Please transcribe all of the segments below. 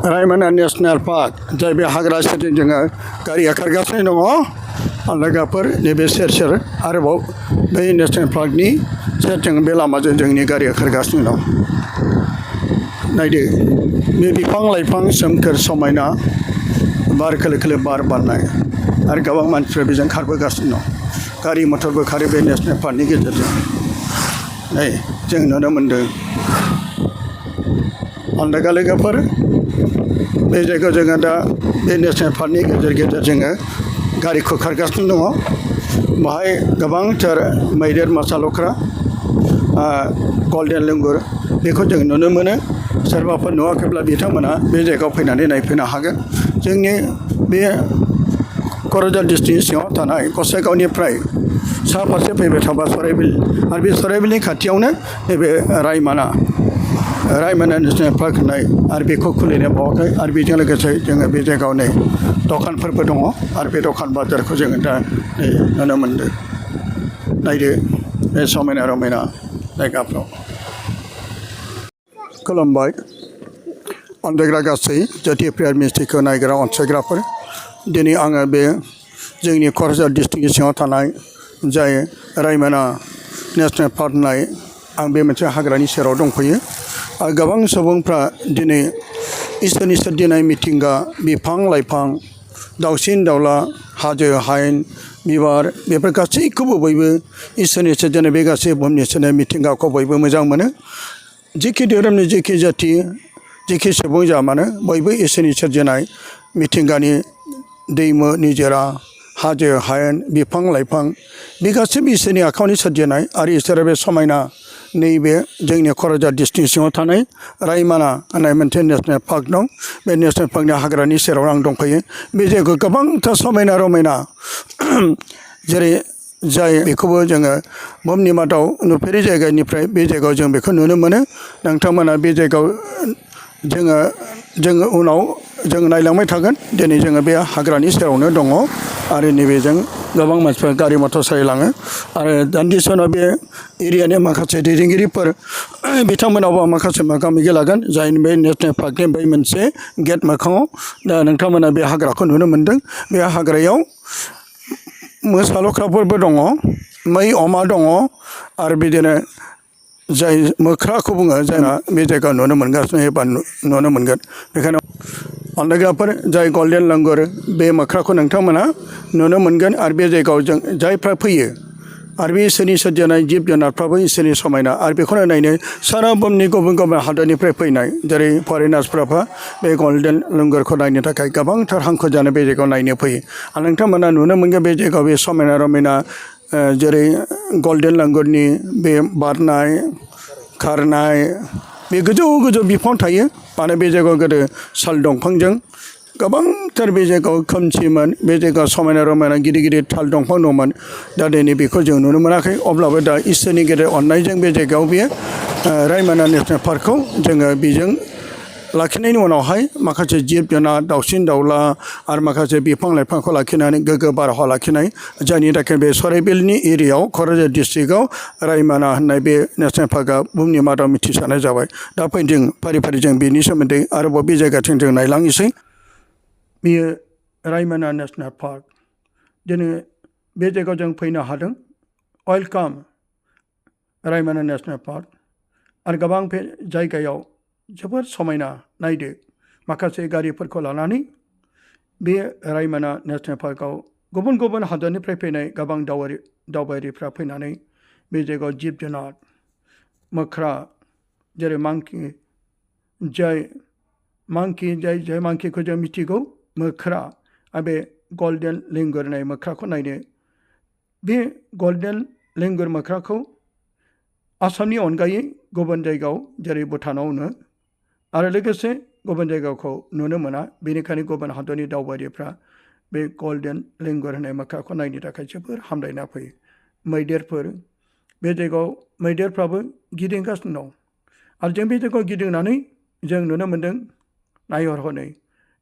Raimona National Park जाय बे हाग्रा सेरजों जोङो गारिया खारगासिनो दङ लोगोफोर नैबे सेर आरोबाव बै नेशनेल पार्कनि सेरजों बे लामाजों जोंनि गारिया खारगासिनो दं नायदो बे बिफां लाइफां सोमखोर समायना बार खोलो खोलो बार बारनाय आरो गोबां मानसिफोर बेजों खारबोगासिनो दं गारि मथरबो खारो बे नेशनेल पार्कनि गेजेरजों नै जों नुनो मोनदों लोगोफोर बे जायगायाव जोङो दा बे नेशनेल पार्कनि गेजेर जोङो गारिखौ खारगासिनो दङ बाहाय गोबांथार मैदेर मोसा लख्रा गल्डेन लेंगुर बेखौ जों नुनो मोनो सोरबाफोर नुवाखैब्ला बिथांमोना बे जायगायाव फैनानै नायफैनो हागोन जोंनि बे क'क्राझार डिस्ट्रिक्टनि सिङाव थानाय गसाइगावनिफ्राय सा फारसे फैबाय थाबा सराइबिल आरो बे सराइबिलनि खाथियावनो नैबे रायमना नेशनेल पार्क होननाय आरो बेखौ खुलिनो बावाखै आरो बेजों लोगोसे जोङो बे जायगायाव नै दखानफोरबो दङ आरो बे दखान बाजारखौ जोङो दा नै नुनो मोनदों नायदो बे समायना रमायना जायगाफ्राव खुलुमबाय अनसायग्रा गासै JPM मिस्ट्रिखौ नायग्रा अनसायग्राफोर दिनै आङो बे जोंनि क'क्राझार डिस्ट्रिक्टनि सिङाव थानाय जाय रायमना नेशनेल पार्क होननाय आं बे मोनसे हाग्रानि सेराव दंफैयो आरो गोबां सुबुंफ्रा दिनै इसोरनि सोरजिनाय मिथिंगा बिफां लाइफां दाउसिन दाउला हाजो हायेन बिबार बेफोर गासैखौबो बयबो इसोरनि सोरजिनाय बे गासै बुहुमनि सोरजिनाय मिथिंगाखौ बयबो मोजां मोनो जेखि धोरोमनि जेखि जाथि जेखि सुबुं जा मानो बयबो इसोरनि सोरजिनाय मिथिंगानि दैमु निजोरा हाजो हायेन बिफां लाइफां बे गासैबो इसोरनि आखाइनि सोरजिनाय आरो इसोरा बे समायना नैबे जोंनि क'क्राझार डिस्ट्रिक्ट सिङाव थानाय रायमना होननाय मोनसे नेशनेल पार्क दं बे नेशनेल पार्कनि हाग्रानि सेराव आं दंफैयो बे जायगायाव गोबांथार समायना रमायना जेरै जाय बेखौबो जोङो बुहुमनि मादाव नुफेरै जायगानिफ्राय बे जायगायाव जों बेखौ नुनो मोनो नोंथांमोना बे जायगायाव जोङो उनाव जों नायलांबाय थागोन दिनै जोङो बे हाग्रानि सेरावनो दङ आरो नैबेजों गोबां मानसिफोर गारि मथर सालायलाङो आरो दान्दिसे उनाव बे एरियानि माखासे दैदेनगिरिफोर बिथांमोनावबो माखासे मोगा मोगि लागोन जाय बे नेशनेल पार्कनि बै मोनसे गेट मोखाङाव दा नोंथांमोना बे हाग्राखौ नुनो मोनदों बे हाग्रायाव मोसा लख्राफोरबो दङ मै अमा दङ आरो बिदिनो जाय मोख्राखौ बुङो जायना बे जायगायाव नुनो मोनगासिनो एबा नुनो मोनगोन बेखायनो अनलायग्राफोर जाय गल्डेन लांगुर बे मोख्राखौ नोंथांमोना नुनो मोनगोन आरो बे जायगायाव जों जायफ्रा फैयो आरो बे इसोरनि सोरजिनाय जिब जुनारफ्राबो इसोरनि समायना आरो बेखौनो नायनो सारा बुहुमनि गुबुन गुबुन हादोरनिफ्राय फैनाय जेरै फरेनार्सफ्राबो बे गल्डेन लांगुरखौ नायनो थाखाय गोबांथार हांखो जानो बे जायगायाव नायनो फैयो आरो नोंथांमोना नुनो मोनगोन बे जायगायाव बे समायना रमायना जेरै गल्डेन लांगुरनि बे बारनाय खारनाय बे गोजौ गोजौ बिफां थायो मानो बे जायगायाव गोदो साल दंफांजों गोबांथार बे जायगायाव खोमसिमोन बे जायगायाव समायना रमायना गिदिर गिदिर थाल दंफां दंमोन दा दिनै बेखौ जों नुनो मोनाखै अब्लाबो दा इसोरनि गेदेर अननायजों बे जायगायाव बे रायमना नेशनेल पार्कखौ जोङो बेजों लाखिनायनि उनावहाय माखासे जिब जुनार दाउसिन दाउला आरो माखासे बिफां लाइफांखौ लाखिनानै गोग्गो बारहावा लाखिनाय जायनि थाखाय बे सराइबिलनि एरियायाव क'क्राझार डिस्ट्रिक्टआव रायमना होननाय बे नेशनेल पार्कआ बुहुमनि मादाव मिथिसारनाय जाबाय दा फैदों फारि फारि जों बेनि सोमोन्दै आरोबाव बे जायगाथिं जों नायलांनोसै बेयो रायमना नेशनेल पार्क दिनै बे जायगायाव जों फैनो हादों वेलकाम रायमना नेशनेल पार्क आरो गोबां बे जायगायाव जोबोद समायना नायदो माखासे गारिफोरखौ लानानै बे रायमना नेशनेल पार्कआव गुबुन गुबुन हादरनिफ्राय फैनाय गोबां दावबायारिफ्रा फैनानै बे जायगायाव जिब जुनार मोख्रा जेरै मांकि जाय मांकिखौ जों मिथिगौ मोख्रा आरो बे गल्डेन लेंगुर होननाय मोख्राखौ नायनो बे गल्डेन लेंगुर मोख्राखौ आसामनि अनगायै गुबुन जायगायाव जेरै भुटानाव नुनो आरो लोगोसे गुबुन जायगाखौ नुनो मोना बेनिखायनो गुबुन हादरनि दावबायारिफ्रा बे गल्डेन लेंगुर होननाय मोख्राखौ नायनो थाखाय जोबोर हामलायना फैयो मैदेरफोर बे जायगायाव मैदेरफ्राबो गिदिंगासिनो दं आरो जों बे जायगायाव गिदिंनानै जों नुनो मोन्दों नायहरहनै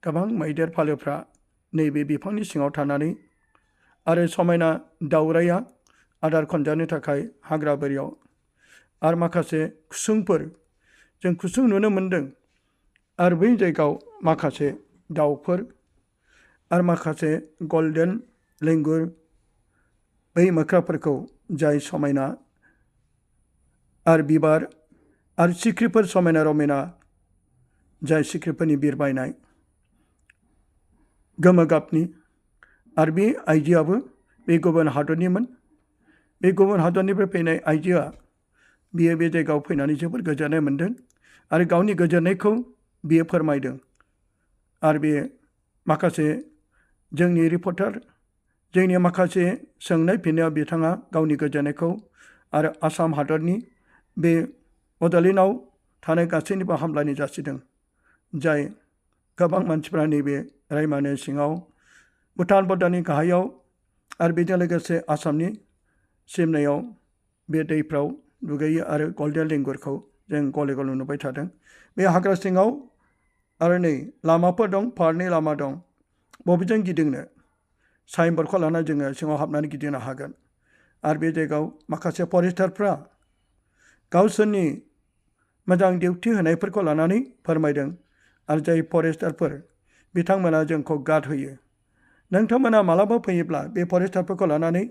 गोबां मैदेर फालोफ्रा नैबे बिफांनि सिङाव थानानै आरो समायना दाउराया आदार खनजानो थाखाय हाग्रा बारियाव आरो माखासे खुसुंफोर जों खुसुं नुनो मोन्दों आरो बै जायगायाव माखासे दाउफोर आरो माखासे गल्डेन लेंगुर बै मोख्राफोरखौ जाय समायना आरो बिबार आरो सिख्रिफोर समायना रमायना जाय सिख्रिफोरनि बिरबायनाय गोमो गाबनि आरो बे आइजोआबो बे गुबुन हादरनिमोन। बे गुबुन हादरनिफ्राय फैनाय आइजोआ बियो बे जायगायाव फैनानै जोबोर गोजोननाय मोन्दों आरो गावनि गोजोननायखौ बियो फोरमायदों। आरो बे माखासे जोंनि रिपर्टार जोंनि माखासे सोंनाय फिननायाव बिथाङा गावनि गोजोननायखौ आरो आसाम हादरनि बे बड'लेण्डआव थानाय गासैनिबो हामलायनाय जासिदों। जाय गोबां मानसिफ्रा नैबे रायमना सिङाव भुटान बर्डारनि गाहायाव आरो बेजों लोगोसे आसामनि सिमनायाव बे दैफ्राव दुगैयो आरो गल्डेन लेंगुरखौ जों गले गले नुबाय थादों। बे हाग्रा सिङाव आरो नै लामाफोर दं, फारनै लामा दं। बबेजों गिदिंनो साइनबर्डखौ लानानै जोङो सिङाव हाबनानै गिदिंनो हागोन। आरो बे जायगायाव माखासे फरेस्टारफ्रा गावसोरनि मोजां डिउटि होनायफोरखौ लानानै फोरमायदों। आरो जाय फरेस्टारफोर बिथांमोना जोंखौ गार्ड होयो। नोंथांमोना मालाबा फैयोब्ला बे फरेस्टारफोरखौ लानानै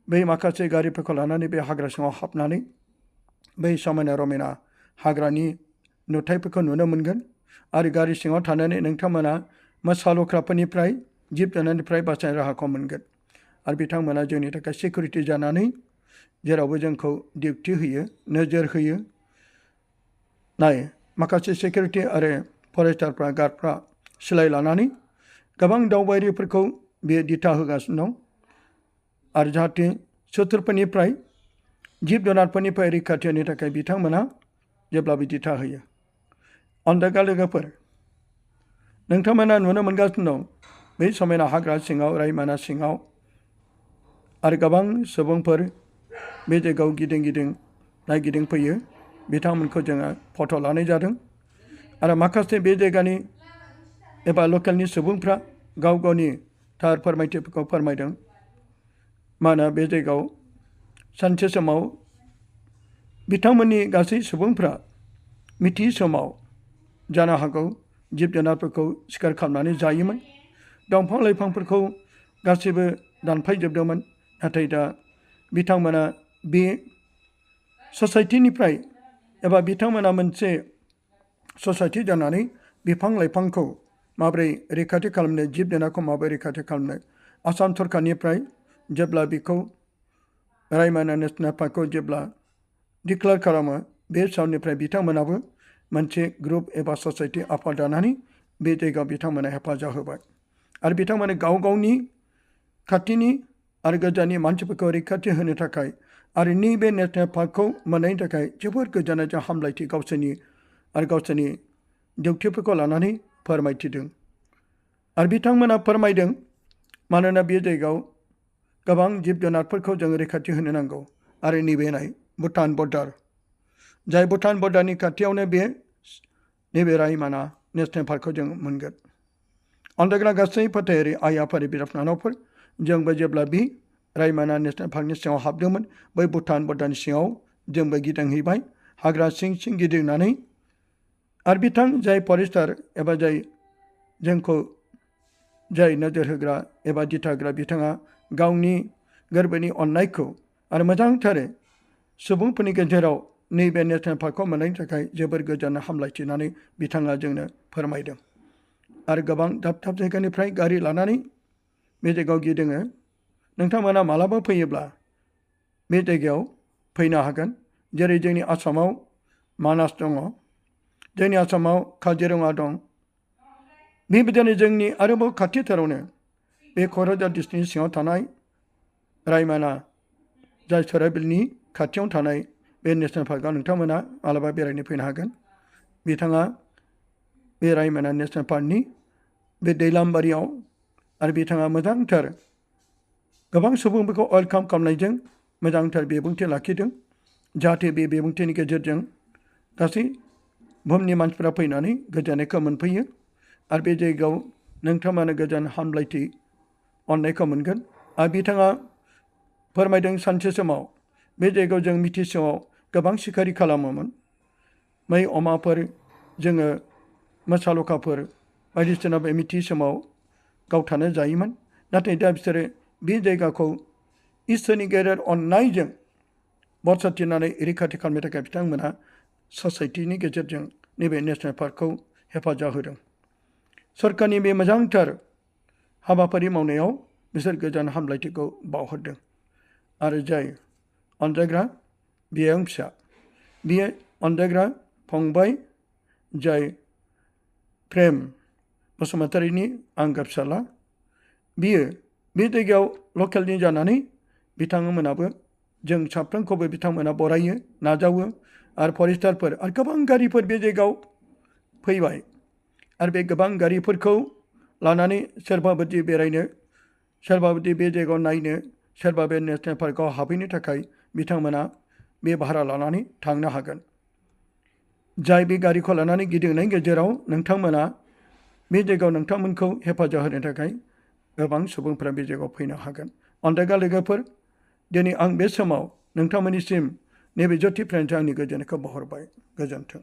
बै माखासे गारिफोरखौ लानानै बे हाग्रा सिङाव हाबनानै बै समायना रमायना हाग्रानि नुथायफोरखौ नुनो मोनगोन। आरो गारि सिङाव थानानै नोंथांमोना मोसा लख्राफोरनिफ्राय जिब जुनारनिफ्राय बासायनाय राहाखौ मोनगोन। आरो बिथांमोना जोंनि थाखाय सिकिउरिटि जानानै जेरावबो जोंखौ डिउटि होयो, नोजोर होयो। नाय माखासे सिकिउरिटि आरो फरेस्टारफ्रा गार्डफ्रा सिलाय लानानै गोबां दावबायारिफोरखौ बे दिथा होगासिनो दं। आरो जाहाथे सुथुरफोरनिफ्राय जिब जुनारफोरनिफ्राय रैखाथि होनो थाखाय बिथांमोना जेब्लाबो दिथा होयो। अन्दागा लोगोफोर, नोंथांमोना नुनो मोनगासिनो दं बै समायना हाग्रा सिङाव रायमना सिङाव आरो गोबां सुबुंफोर बे जायगायाव गिदिं गिदिं नायगिदिंफैयो। बिथांमोनखौ जोङो फट' लानाय जादों। आरो माखासे बे जायगानि एबा लकेलनि सुबुंफ्रा गाव गावनि थार फोरमायथिफोरखौ फोरमायदों। मानोना बे जायगायाव सानसे समाव बिथांमोननि गासै सुबुंफ्रा मिथियै समाव जानो हागौ जिब जुनारफोरखौ सिखार खालामनानै जायोमोन। दंफां लाइफांफोरखौ गासैबो दानफायजोबदोंमोन। नाथाय दा बिथांमोना बे ससाइटिनिफ्राय एबा बिथांमोना मोनसे ससाइटि जानानै बिफां लाइफांखौ माबोरै रैखाथि खालामनो, जिब जुनारखौ माबोरै रैखाथि खालामनो आसाम सरकारनिफ्राय जेब्ला बेखौ रायमना नेसनेल पार्कखौ जेब्ला डिक्लेयार खालामो, बे समनिफ्राय बिथांमोनाबो मोनसे ग्रुप एबा ससाइटि आफाद दानानै बे जायगायाव बिथांमोना हेफाजाब होबाय। आरो बिथांमोना गाव गावनि खाथिनि आरो गोजाननि मानसिफोरखौ रैखाथि होनो थाखाय आरो नैबे नेसनेल पार्कखौ मोननायनि थाखाय जोबोर गोजोननायजों हामलायथि गावसोरनि डिउटिफोरखौ लानानै फोरमायथिदों। आरो बिथांमोना फोरमायदों मानोना बे जायगायाव गोबां जिब जुनारफोरखौ जों रैखाथि होनो नांगौ। आरो नैबे भुटान बर्डार, जाय भुटान बर्डारनि खाथियावनो नैबे रायमना नेसनेल पार्कखौ जों मोनगोन। अन्दाग्रा गासै फोथायारि आइ आफारि बिदा फंबायफोर, जोंबो जेब्ला बे रायमना नेसनेल पार्कनि सिङाव हाबदोंमोन, बै भुटान बर्डारनि सिङाव जोंबो गिदिंहैबाय हाग्रा सिं सिं गिदिंनानै। आरो जाय फरेस्टार एबा जोंखौ जाय नोजोर होग्रा एबा दिथा होग्रा बिथाङा गावनि गोरबोनि अननायखौ आरो मोजांथारै सुबुंफोरनि गेजेराव नैबे नेसनेल पार्कखौ मोननायनि थाखाय जोबोर गोजोन हामलायथिनानै बिथाङा जोंनो फोरमायदों। आरो गोबां दाब दाब जायगानिफ्राय गारि लानानै बे जायगायाव गिदिङो। नोंथांमोना मालाबा फैयोब्ला बे जायगायाव फैनो हागोन। जेरै जोंनि आसामाव मानास दङ, जोंनि आसामाव काजिरङा दं। बेबायदिनो जोंनि आरोबाव खाथिथारावनो बे क'क्राझार डिस्ट्रिक्टनि सिङाव थानाय रायमना, जाय सराइबिलनि खाथियाव थानाय बे नेसनेल पार्कआव नोंथांमोना मालाबा बेरायनो फैनो हागोन। बिथाङा बे रायमना नेसनेल पार्कनि बे दैलामबारियाव आरो बिथाङा मोजांथार गोबां सुबुंफोरखौ वेलकाम खालामनायजों मोजांथार बिबुंथि लाखिदों। जाहाथे बे बिबुंथिनि गेजेरजों गासै बुहुमनि मानसिफ्रा फैनानै गोजोननायखौ मोनफैयो। आरो बे जायगायाव नोंथांमोना गोजोन हामलायथि अननायखौ मोनगोन। आरो बिथाङा फोरमायदों सानसे समाव बे जायगायाव जों मिथिसेआव गोबां सिखारि खालामोमोन। मै अमाफोर जोङो मोसालखाफोर बायदिसिना बे मिथि समाव गावथानो जायोमोन। नाथाय दा बिसोरो बे जायगाखौ इसोरनि गेदेर अननायजों बरसाथिनानै रैखाथि खालामनो थाखाय बिथांमोनहा ससाइटिनि गेजेरजों नैबे नेसनेल पार्कखौ हेफाजाब होदों। सरकारनि बे मोजांथार हाबाफारि मावनायाव बिसोर गोजान हामलायथिखौ बावहरदों। आरो जाय अनजायग्रा बियां फिसा, बियो अनजायग्रा फंबाय जाय प्रेम बसुमतारीनि आंगो फिसाला, बियो बे जायगायाव लकेलनि जानानै बिथांमोनाबो जों साफ्रोमखौबो बिथांमोना बरायो, नाजावो। आरो फरेस्टारफोर आरो गोबां गारिफोर बे जायगायाव फैबाय। आरो बे गोबां गारिफोरखौ लानानै सोरबा बायदि बेरायनो, सोरबा बायदि बे जायगायाव नायनो, सोरबा बे नेसनेल पार्कआव हाबहैनो थाखाय बिथांमोना बे भारा लानानै थांनो हागोन। जाय बे गारिखौ लानानै गिदिंनायनि गेजेराव नोंथांमोना बे जायगायाव नोंथांमोनखौ हेफाजाब होनो थाखाय गोबां सुबुंफ्रा बे जायगायाव फैनो हागोन। अनजायग्रा लोगोफोर, दिनै आं बे समाव नोंथांमोननिसिम नैबे ज्योति फ्रेन्सजों आंनि गोजोननायखौ बावहरबाय। गोजोन्थों।